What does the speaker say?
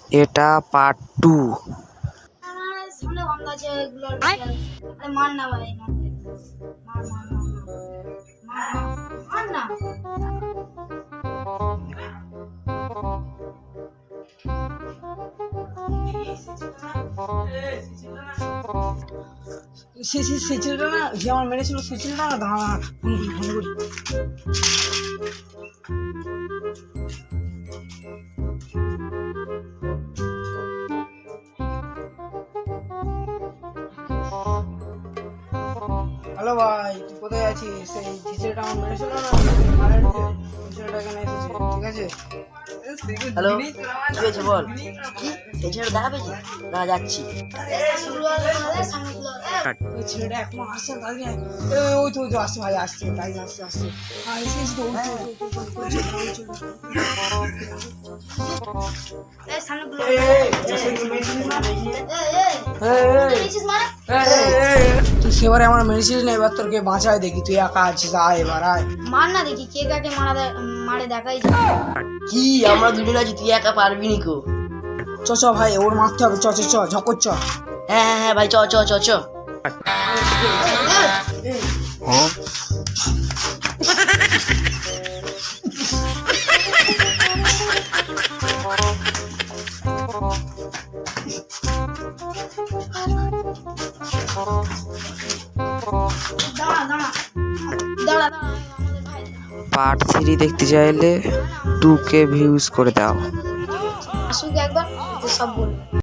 এটা পার্ট 2। সামনে ভাঙা আছে এগুলো। আরে মার না ভাই, মার মার মার না। সে ছেলেটা না, যে আমার মেরেছিল সে ছেলেটা না, দাঁড়া ফোন করি। হ্যালো ভাই, তুই কোথায় আছিস? সেই যে ছেলেটা আমার মেরেছিল না, ওই ছেলেটা এখানে এসেছে, ঠিক আছে? হ্যালো, কি হয়েছে বল? কি এই ছেলেটা দেখা পেয়েছি? না, যাচ্ছি। ওই ছেলেটা এখনো আসছে না, তাকে ওই তো আসছে ভাই, আসছে তাই আসছে। হ্যাঁ এসেছি তো, তুই সেবারে আমার মেরেছিস না, এবার তোকে বাঁচায় দেখি, তুই একা আছিস, আয় এবার আয়। মার না দেখি কে কাকে মারে দেখাই। কি আমরা দুজন আছি, তুই একা পারবি নি কো? চ ভাই, ওর মারতে হবে, ঝকর চ। হ্যাঁ ভাই, চ। দাঁড়া পার্ট 3 দেখতে চাইলে 2K ভিউজ করে দাও। আসুক একবার, সব বলবো।